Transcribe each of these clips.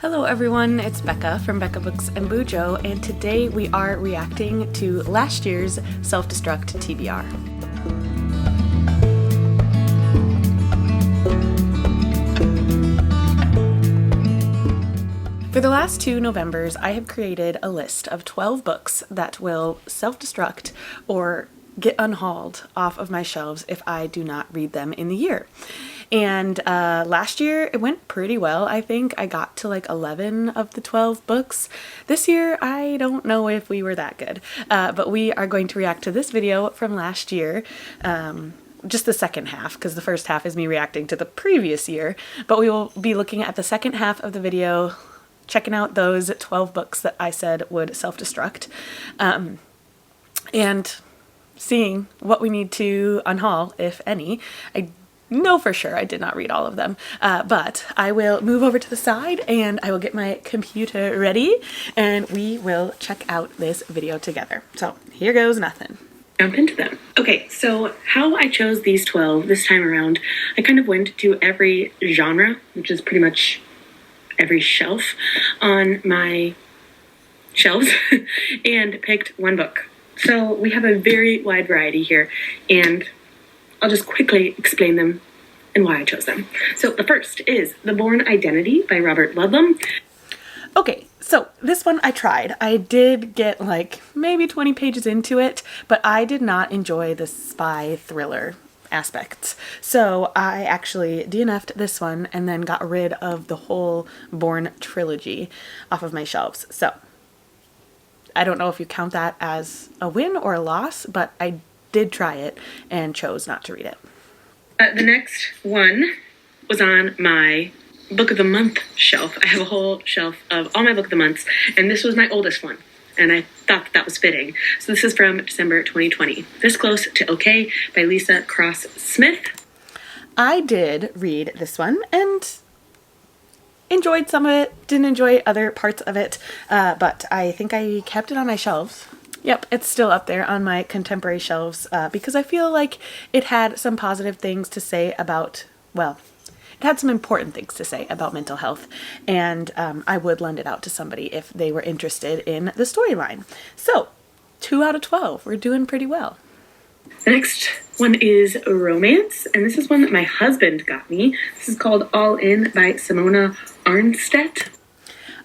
Hello everyone, it's Becca from Becca Books and Bujo, and today we are reacting to last year's Self-Destruct TBR. For the last two Novembers, I have created a list of 12 books that will self-destruct or get unhauled off of my shelves if I do not read them in the year. And last year it went pretty well. I think I got to like 11 of the 12 books. This year I don't know if we were that good, but we are going to react to this video from last year. Just the second half, because the first half is me reacting to the previous year, but we will be looking at the second half of the video, checking out those 12 books that I said would self-destruct, and seeing what we need to unhaul, if any. I know for sure I did not read all of them, but I will move over to the side and I will get my computer ready and we will check out this video together. So here goes nothing. Jump into them. Okay, so how I chose these 12 this time around, I kind of went to every genre, which is pretty much every shelf on my shelves, and picked one book. So we have a very wide variety here, and I'll just quickly explain them and why I chose them. So the first is The Bourne Identity by Robert Ludlum. Okay, so this one I tried. I did get like maybe 20 pages into it, but I did not enjoy the spy thriller aspects. So I actually DNF'd this one and then got rid of the whole Bourne trilogy off of my shelves. So I don't know if you count that as a win or a loss, but I did try it and chose not to read it. The next one was on my Book of the Month shelf. I have a whole shelf of all my Book of the Months, and this was my oldest one, and I thought that was fitting. So this is from December 2020. This Close to Okay by Lisa Cross Smith. I did read this one and enjoyed some of it, didn't enjoy other parts of it, but I think I kept it on my shelves. Yep, it's still up there on my contemporary shelves because I feel like it had some positive things to say about, well, it had some important things to say about mental health, and I would lend it out to somebody if they were interested in the storyline. So, 2 out of 12, we're doing pretty well. The next one is romance, and this is one that my husband got me. This is called All In by Simona Arnstedt.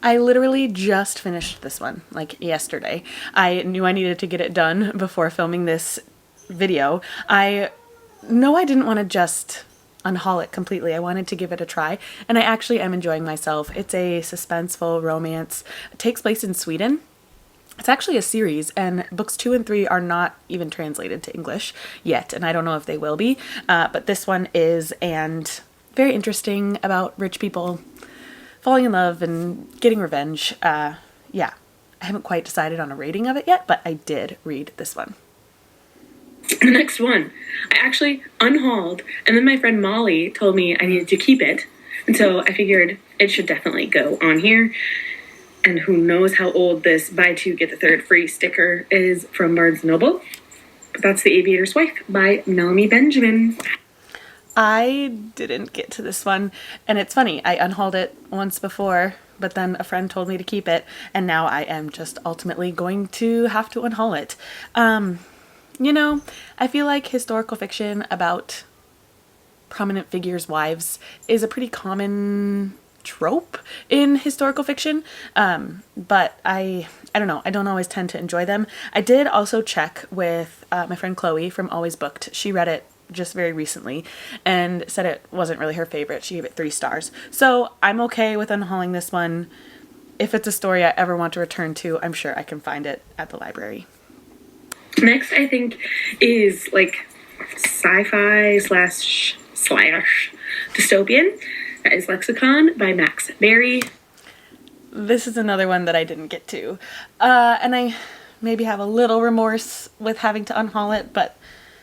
I literally just finished this one, like yesterday. I knew I needed to get it done before filming this video. I know I didn't want to just unhaul it completely. I wanted to give it a try, and I actually am enjoying myself. It's a suspenseful romance. It takes place in Sweden. It's actually a series, and books 2 and 3 are not even translated to English yet, and I don't know if they will be, but this one is, and very interesting about rich people falling in love and getting revenge. Yeah, I haven't quite decided on a rating of it yet, but I did read this one. The next one, I actually unhauled, and then my friend Molly told me I needed to keep it, and so I figured it should definitely go on here. And who knows how old this buy two get the third free sticker is from Barnes & Noble. But that's The Aviator's Wife by Melanie Benjamin. I didn't get to this one, and it's funny, I unhauled it once before, but then a friend told me to keep it, and now I am just ultimately going to have to unhaul it. You know, I feel like historical fiction about prominent figures' wives is a pretty common trope in historical fiction, but I don't know, I don't always tend to enjoy them. I did also check with my friend Chloe from Always Booked. She read it just very recently and said it wasn't really her favorite. She gave it 3 stars. So I'm okay with unhauling this one. If it's a story I ever want to return to, I'm sure I can find it at the library. Next, I think, is like sci-fi slash dystopian. That is Lexicon by Max Berry. This is another one that I didn't get to. And I maybe have a little remorse with having to unhaul it, but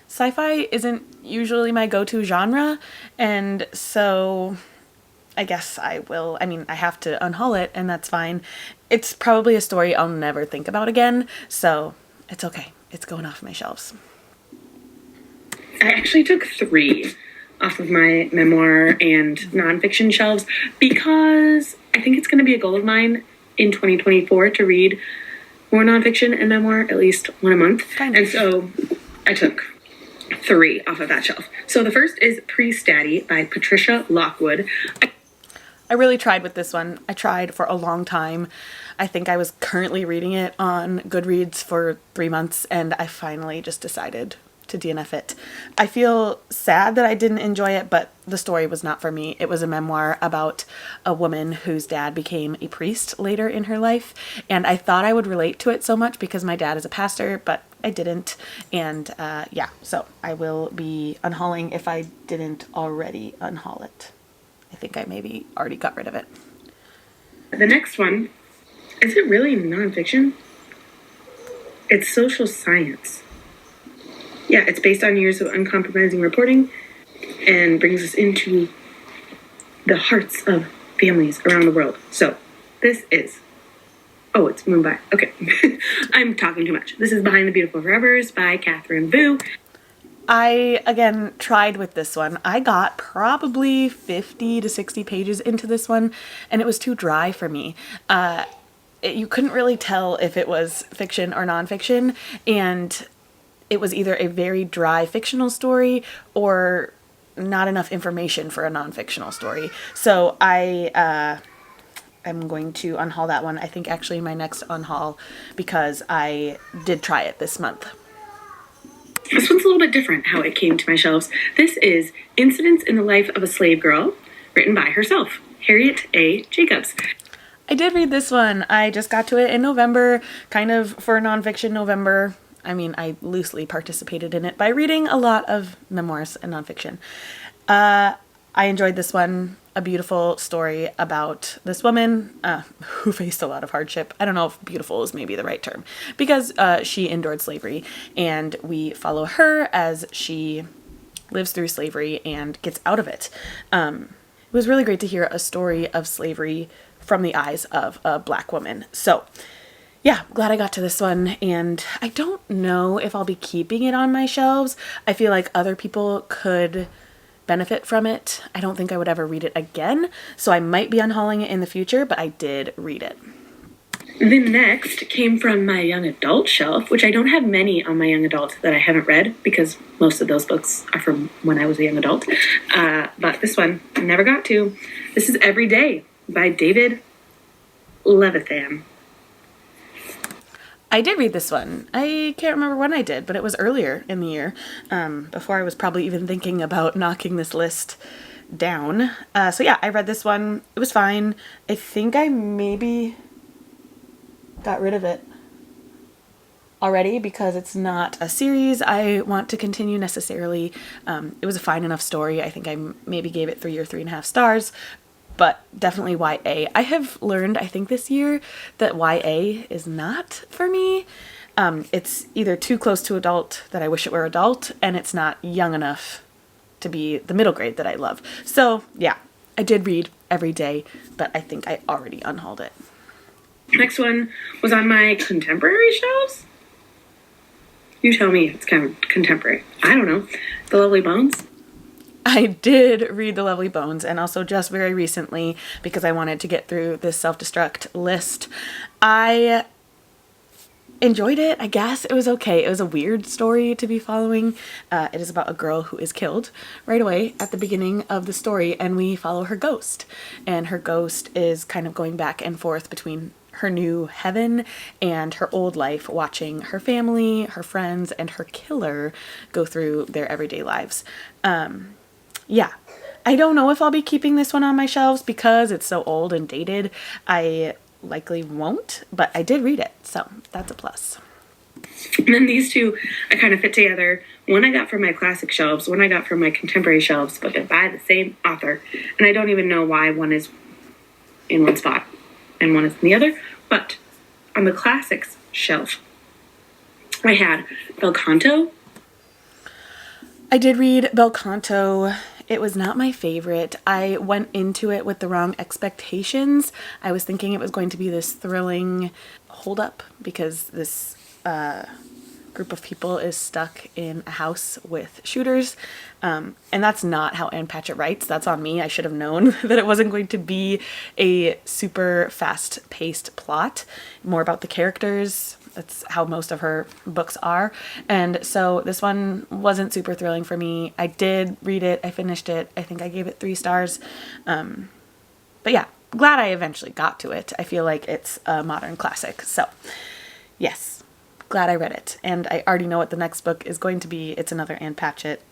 sci-fi isn't usually my go-to genre, and so I guess I will. I mean, I have to unhaul it, and that's fine. It's probably a story I'll never think about again, so it's okay. It's going off my shelves. I actually took 3 off of my memoir and nonfiction shelves because I think it's going to be a goal of mine in 2024 to read more nonfiction and memoir, at least one a month. And so I took 3 off of that shelf. So the first is Pre-Statty by Patricia Lockwood. I really tried with this one. I tried for a long time. I think I was currently reading it on Goodreads for 3 months, and I finally just decided to DNF it. I feel sad that I didn't enjoy it, but the story was not for me. It was a memoir about a woman whose dad became a priest later in her life, and I thought I would relate to it so much because my dad is a pastor, but I didn't. And yeah, so I will be unhauling if I didn't already unhaul it. I think I maybe already got rid of it. The next one, is it really nonfiction? It's social science. Yeah, it's based on years of uncompromising reporting and brings us into the hearts of families around the world. So this is, oh, it's Mumbai. Okay, I'm talking too much. This is Behind the Beautiful Forevers by Catherine Vu. I, again, tried with this one. I got probably 50 to 60 pages into this one, and it was too dry for me. You couldn't really tell if it was fiction or nonfiction, and it was either a very dry fictional story or not enough information for a non-fictional story. So I'm going to unhaul that one. I think actually my next unhaul, because I did try it this month. This one's a little bit different how it came to my shelves. This is Incidents in the Life of a Slave Girl, written by herself, Harriet A. Jacobs. I did read this one. I just got to it in November, kind of for nonfiction November. I mean, I loosely participated in it by reading a lot of memoirs and nonfiction. I enjoyed this one. A beautiful story about this woman who faced a lot of hardship. I don't know if beautiful is maybe the right term, because she endured slavery, and we follow her as she lives through slavery and gets out of it. It was really great to hear a story of slavery from the eyes of a Black woman. So yeah, glad I got to this one, and I don't know if I'll be keeping it on my shelves. I feel like other people could benefit from it. I don't think I would ever read it again, so I might be unhauling it in the future, but I did read it. The next came from my young adult shelf, which I don't have many on my young adult that I haven't read because most of those books are from when I was a young adult. But this one I never got to. This is Every Day by David Levithan. I did read this one. I can't remember when I did, but it was earlier in the year, before I was probably even thinking about knocking this list down. So yeah, I read this one. It was fine. I think I maybe got rid of it already because it's not a series I want to continue necessarily. It was a fine enough story. I think I maybe gave it 3 or 3.5 stars. But definitely YA. I have learned, I think this year, that YA is not for me. It's either too close to adult that I wish it were adult, and it's not young enough to be the middle grade that I love. So yeah, I did read Every Day, but I think I already unhauled it. Next one was on my contemporary shelves. You tell me if it's kind of contemporary. I don't know. The Lovely Bones. I did read The Lovely Bones, and also just very recently because I wanted to get through this self-destruct list. I enjoyed it, I guess. It was okay. It was a weird story to be following. It is about a girl who is killed right away at the beginning of the story, and we follow her ghost. And her ghost is kind of going back and forth between her new heaven and her old life, watching her family, her friends, and her killer go through their everyday lives. Yeah, I don't know if I'll be keeping this one on my shelves because it's so old and dated. I likely won't, but I did read it, so that's a plus. And then these two I kind of fit together. One I got from my classic shelves, one I got from my contemporary shelves, but they're by the same author. And I don't even know why one is in one spot and one is in the other. But on the classics shelf, I had Bel Canto. I did read Bel Canto. It was not my favorite. I went into it with the wrong expectations. I was thinking it was going to be this thrilling hold-up because this group of people is stuck in a house with shooters. And that's not how Ann Patchett writes. That's on me. I should have known that it wasn't going to be a super fast-paced plot, more about the characters. That's how most of her books are. And so this one wasn't super thrilling for me. I did read it. I finished it. I think I gave it 3 stars. But yeah, glad I eventually got to it. I feel like it's a modern classic. So yes, glad I read it. And I already know what the next book is going to be. It's another Ann Patchett.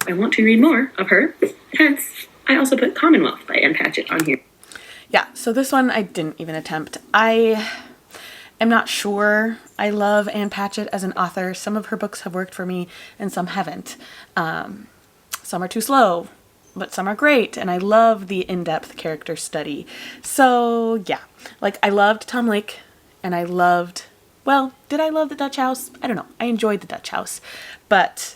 I want to read more of her. Hence, I also put Commonwealth by Ann Patchett on here. Yeah, so this one I didn't even attempt. I am not sure I love Ann Patchett as an author. Some of her books have worked for me and some haven't. Some are too slow, but some are great, and I love the in-depth character study. So yeah, like I loved Tom Lake, and I loved, well, did I love the Dutch House? I don't know. I enjoyed the Dutch House, but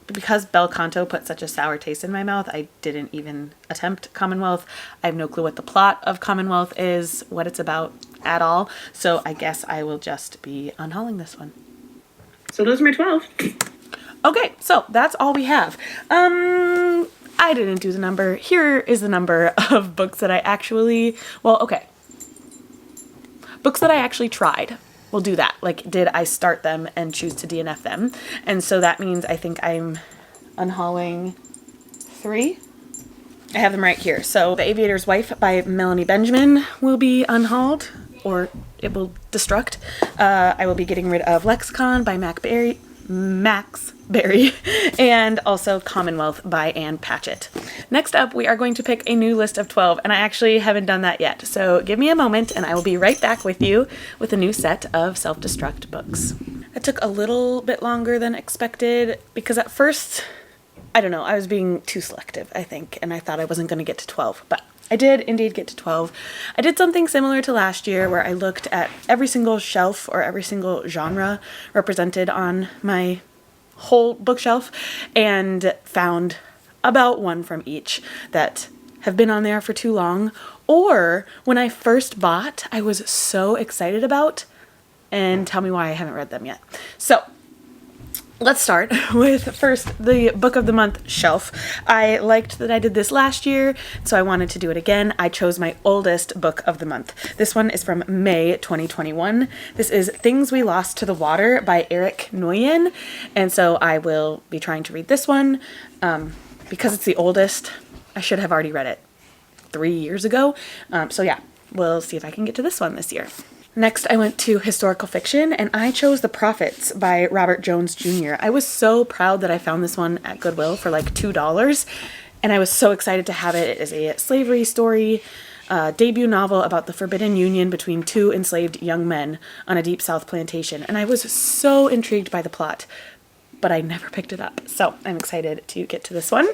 because Bel Canto put such a sour taste in my mouth, I didn't even attempt Commonwealth. I have no clue what the plot of Commonwealth is, what it's about at all, so I guess I will just be unhauling this one. So those are my 12. Okay, so that's all we have. I didn't do the number. Here is the number of books that I actually, well, okay. Books that I actually tried. We'll do that. Like, did I start them and choose to DNF them? And so that means I think I'm unhauling 3. I have them right here. So The Aviator's Wife by Melanie Benjamin will be unhauled, or it will destruct. I will be getting rid of Lexicon by Max Berry, and also Commonwealth by Ann Patchett. Next up, we are going to pick a new list of 12, and I actually haven't done that yet. So give me a moment, and I will be right back with you with a new set of self-destruct books. It took a little bit longer than expected, because at first, I don't know, I was being too selective, I think, and I thought I wasn't going to get to 12, but I did indeed get to 12. I did something similar to last year where I looked at every single shelf or every single genre represented on my whole bookshelf and found about one from each that have been on there for too long, or when I first bought, I was so excited about, and tell me why I haven't read them yet. So let's start with first the book of the month shelf. I liked that I did this last year, so I wanted to do it again. I chose my oldest book of the month. This one is from May 2021. This is Things We Lost to the Water by Eric Nguyen, and so I will be trying to read this one. Because it's the oldest, I should have already read it 3 years ago. So yeah, we'll see if I can get to this one this year. Next, I went to historical fiction, and I chose The Prophets by Robert Jones Jr. I was so proud that I found this one at Goodwill for like $2, and I was so excited to have it. It is a slavery story, debut novel about the forbidden union between 2 enslaved young men on a Deep South plantation, and I was so intrigued by the plot, but I never picked it up. So I'm excited to get to this one.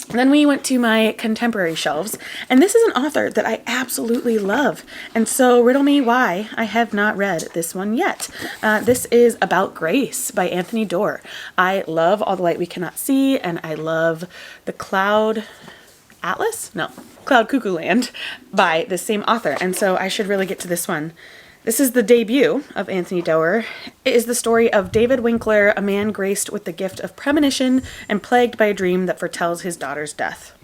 Then we went to my contemporary shelves, and this is an author that I absolutely love, and so riddle me why I have not read this one yet. This is About Grace by Anthony Doerr. I love All the Light We Cannot See, and I love The Cloud Atlas? No, Cloud Cuckoo Land by the same author, and so I should really get to this one. This is the debut of Anthony Doerr. It is the story of David Winkler, a man graced with the gift of premonition and plagued by a dream that foretells his daughter's death.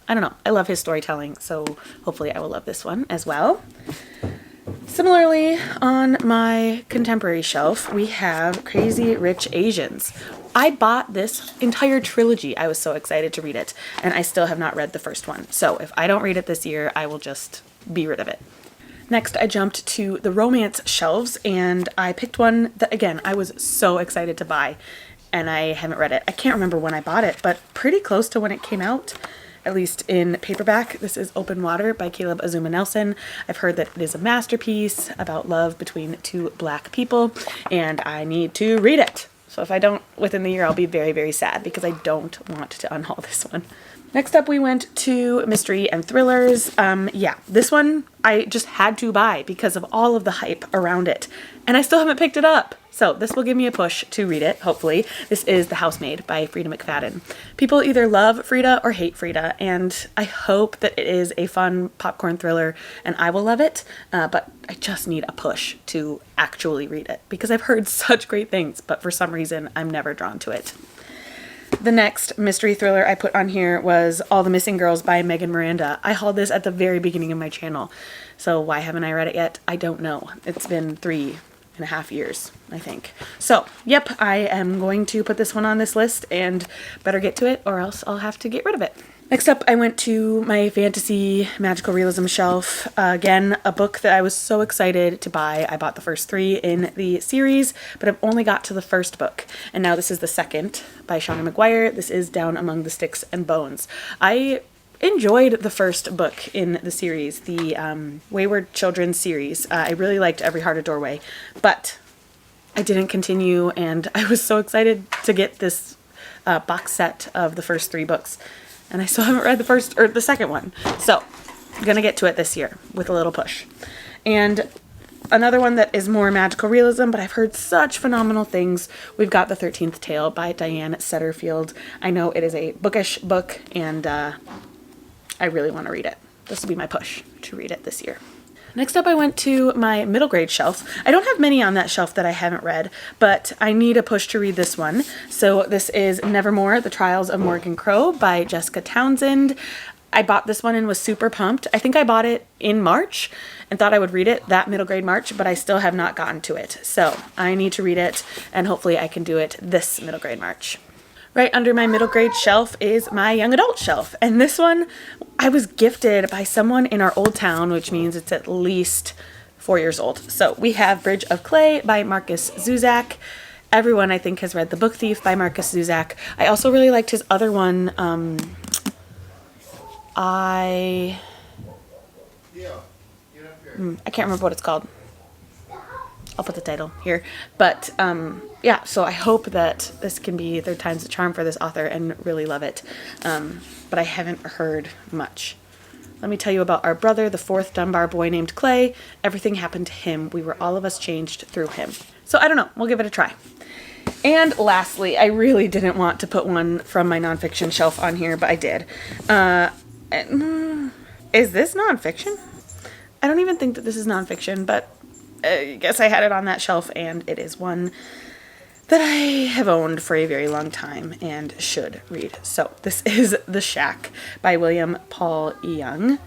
I don't know. I love his storytelling, so hopefully I will love this one as well. Similarly, on my contemporary shelf, we have Crazy Rich Asians. I bought this entire trilogy. I was so excited to read it, and I still have not read the first one. So if I don't read it this year, I will just be rid of it. Next, I jumped to the romance shelves, and I picked one that, again, I was so excited to buy, and I haven't read it. I can't remember when I bought it, but pretty close to when it came out, at least in paperback. This is Open Water by Caleb Azuma Nelson. I've heard that it is a masterpiece about love between 2 Black people, and I need to read it. So if I don't within the year, I'll be very, very sad because I don't want to unhaul this one. Next up, we went to mystery and thrillers. Yeah, this one I just had to buy because of all of the hype around it, and I still haven't picked it up. So this will give me a push to read it, hopefully. This is The Housemaid by Frida McFadden. People either love Frida or hate Frida, and I hope that it is a fun popcorn thriller and I will love it, but I just need a push to actually read it because I've heard such great things, but for some reason I'm never drawn to it. The next mystery thriller I put on here was All the Missing Girls by Megan Miranda. I hauled this at the very beginning of my channel, so why haven't I read it yet? I don't know. It's been 3.5 years, I think. So, yep, I am going to put this one on this list and better get to it or else I'll have to get rid of it. Next up, I went to my fantasy magical realism shelf. Again, a book that I was so excited to buy. I bought the first 3 in the series, but I've only got to the first book. And now this is the second by Shauna McGuire. This is Down Among the Sticks and Bones. I enjoyed the first book in the series, the Wayward Children series. I really liked Every Heart a Doorway, but I didn't continue, and I was so excited to get this box set of the first 3 books. And I still haven't read the second one. So I'm gonna get to it this year with a little push. And another one that is more magical realism, but I've heard such phenomenal things. We've got The 13th Tale by Diane Setterfield. I know it is a bookish book, and I really want to read it. This will be my push to read it this year. Next up, I went to my middle grade shelf. I don't have many on that shelf that I haven't read, but I need a push to read this one. So this is Nevermore, The Trials of Morgan Crow by Jessica Townsend. I bought this one and was super pumped. I think I bought it in March and thought I would read it that middle grade March, but I still have not gotten to it. So I need to read it, and hopefully I can do it this middle grade March. Right under my middle grade shelf is my young adult shelf. And this one I was gifted by someone in our old town, which means it's at least 4 years old. So we have Bridge of Clay by Marcus Zuzak. Everyone, I think, has read The Book Thief by Marcus Zuzak. I also really liked his other one. I can't remember what it's called. I'll put the title here. But yeah, so I hope that this can be Third Time's the Charm for this author and really love it. But I haven't heard much. Let me tell you about our brother, the 4th Dunbar boy named Clay. Everything happened to him. We were all of us changed through him. So I don't know. We'll give it a try. And lastly, I really didn't want to put one from my nonfiction shelf on here, but I did. Is this nonfiction? I don't even think that this is nonfiction, but I guess I had it on that shelf, and it is one that I have owned for a very long time and should read. So this is The Shack by William Paul Young.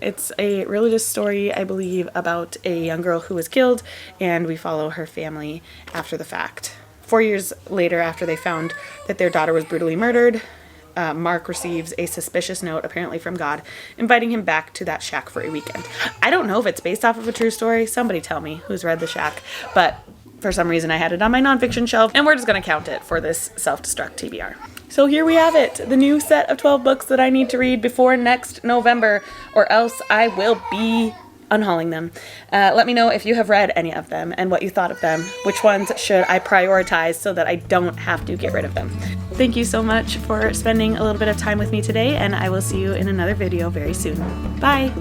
It's a religious story, I believe, about a young girl who was killed, and we follow her family after the fact. 4 years later, after they found that their daughter was brutally murdered, Mark receives a suspicious note, apparently from God, inviting him back to that shack for a weekend. I don't know if it's based off of a true story. Somebody tell me who's read The Shack. But for some reason I had it on my nonfiction shelf, and we're just going to count it for this self-destruct TBR. So here we have it, the new set of 12 books that I need to read before next November, or else I will be unhauling them. Let me know if you have read any of them and what you thought of them. Which ones should I prioritize so that I don't have to get rid of them? Thank you so much for spending a little bit of time with me today, and I will see you in another video very soon. Bye!